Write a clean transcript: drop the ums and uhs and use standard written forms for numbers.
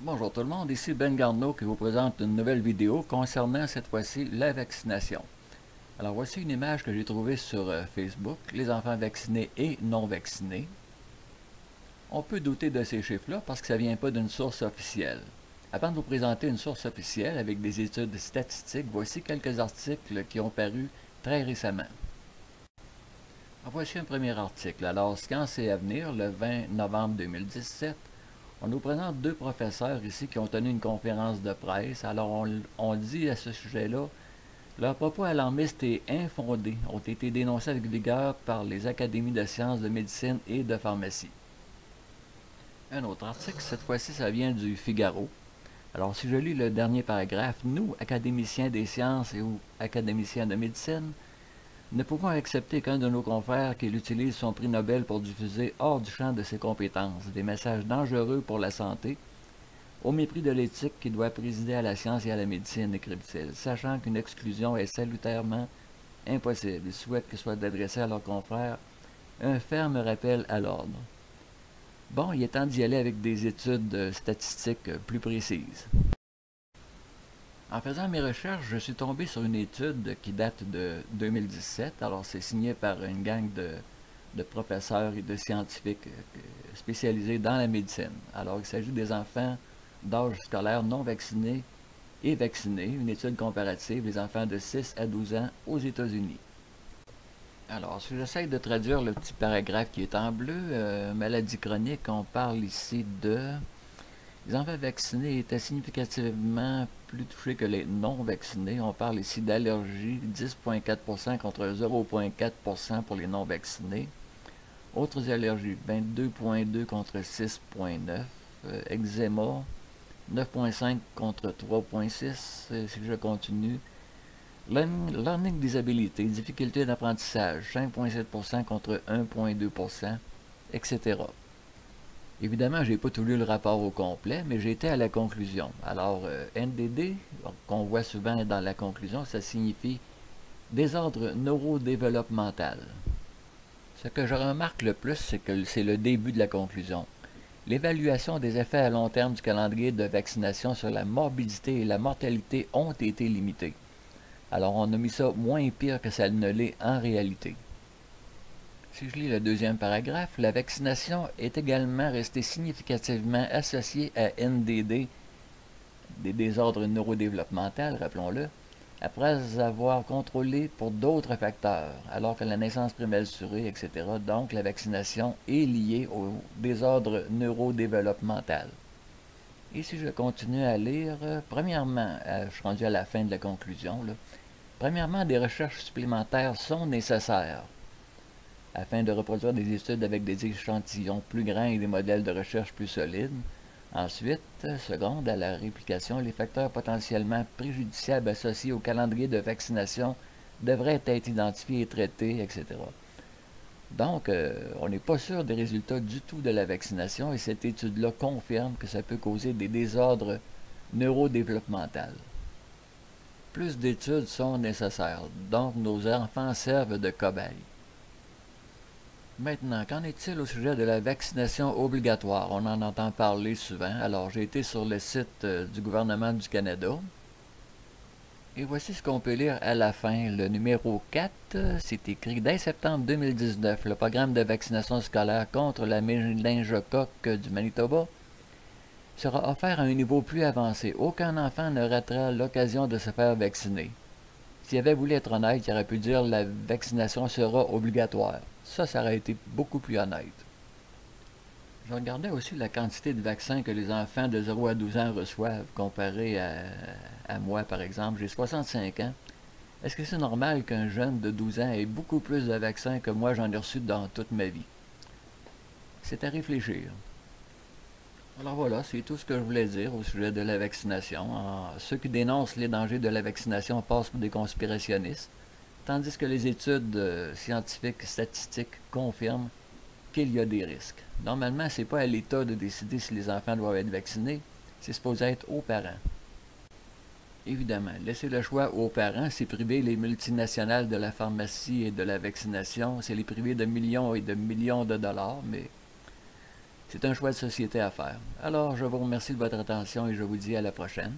Bonjour tout le monde, ici Ben Garneau qui vous présente une nouvelle vidéo concernant cette fois-ci la vaccination. Alors voici une image que j'ai trouvée sur Facebook, les enfants vaccinés et non vaccinés. On peut douter de ces chiffres-là parce que ça ne vient pas d'une source officielle. Avant de vous présenter une source officielle avec des études statistiques, voici quelques articles qui ont paru très récemment. Alors, voici un premier article. Alors, Science et Avenir, le 20 novembre 2017, on nous présente deux professeurs ici qui ont tenu une conférence de presse. Alors, on dit à ce sujet-là, leurs propos alarmistes et infondés ont été dénoncés avec vigueur par les académies de sciences, de médecine et de pharmacie. Un autre article, cette fois-ci, ça vient du Figaro. Alors, si je lis le dernier paragraphe, nous, académiciens des sciences et ou académiciens de médecine, ne pouvons accepter qu'un de nos confrères qu'il utilise son prix Nobel pour diffuser hors du champ de ses compétences des messages dangereux pour la santé, au mépris de l'éthique qui doit présider à la science et à la médecine, écrivent-ils, sachant qu'une exclusion est salutairement impossible. Ils souhaitent que soit adressé à leurs confrères un ferme rappel à l'ordre. Bon, il est temps d'y aller avec des études statistiques plus précises. En faisant mes recherches, je suis tombé sur une étude qui date de 2017. Alors, c'est signé par une gang de professeurs et de scientifiques spécialisés dans la médecine. Alors, il s'agit des enfants d'âge scolaire non vaccinés et vaccinés. Une étude comparative des enfants de 6 à 12 ans aux États-Unis. Alors, si j'essaye de traduire le petit paragraphe qui est en bleu, maladie chronique, on parle ici de... Les enfants vaccinés étaient significativement plus touchés que les non-vaccinés. On parle ici d'allergies, 10,4% contre 0,4% pour les non-vaccinés. Autres allergies, 22,2 contre 6,9. Eczéma, 9,5 contre 3,6. Si je continue. Learning disability, difficulté d'apprentissage, 5,7% contre 1,2%, etc. Évidemment, j'ai pas tout lu le rapport au complet, mais j'ai été à la conclusion. Alors, NDD, qu'on voit souvent dans la conclusion, ça signifie désordre neurodéveloppemental. Ce que je remarque le plus, c'est que c'est le début de la conclusion. L'évaluation des effets à long terme du calendrier de vaccination sur la morbidité et la mortalité ont été limitées. Alors, on a mis ça moins pire que ça ne l'est en réalité. Si je lis le deuxième paragraphe, la vaccination est également restée significativement associée à NDD, des désordres neurodéveloppementaux, rappelons-le, après avoir contrôlé pour d'autres facteurs, alors que la naissance prématurée, etc. Donc, la vaccination est liée au désordre neurodéveloppemental. Et si je continue à lire, premièrement, je suis rendu à la fin de la conclusion, là, premièrement, des recherches supplémentaires sont nécessaires afin de reproduire des études avec des échantillons plus grands et des modèles de recherche plus solides. Ensuite, seconde, à la réplication, les facteurs potentiellement préjudiciables associés au calendrier de vaccination devraient être identifiés et traités, etc. Donc, on n'est pas sûr des résultats du tout de la vaccination et cette étude-là confirme que ça peut causer des désordres neurodéveloppementaux. Plus d'études sont nécessaires, donc nos enfants servent de cobayes. Maintenant, qu'en est-il au sujet de la vaccination obligatoire? On en entend parler souvent. Alors, j'ai été sur le site du gouvernement du Canada. Et voici ce qu'on peut lire à la fin. Le numéro 4, c'est écrit dès septembre 2019. Le programme de vaccination scolaire contre la méningocoque du Manitoba sera offert à un niveau plus avancé. Aucun enfant ne ratera l'occasion de se faire vacciner. S'il avait voulu être honnête, il aurait pu dire la vaccination sera obligatoire. Ça aurait été beaucoup plus honnête. Je regardais aussi la quantité de vaccins que les enfants de 0 à 12 ans reçoivent, comparé à moi, par exemple. J'ai 65 ans. Est-ce que c'est normal qu'un jeune de 12 ans ait beaucoup plus de vaccins que moi j'en ai reçu dans toute ma vie? C'est à réfléchir. Alors voilà, c'est tout ce que je voulais dire au sujet de la vaccination. Ceux qui dénoncent les dangers de la vaccination passent pour des conspirationnistes, tandis que les études scientifiques statistiques confirment qu'il y a des risques. Normalement, c'est pas à l'État de décider si les enfants doivent être vaccinés, c'est supposé être aux parents. Évidemment, laisser le choix aux parents, c'est priver les multinationales de la pharmacie et de la vaccination, c'est les priver de millions et de millions de dollars, mais C'est un choix de société à faire. Alors, je vous remercie de votre attention et je vous dis à la prochaine.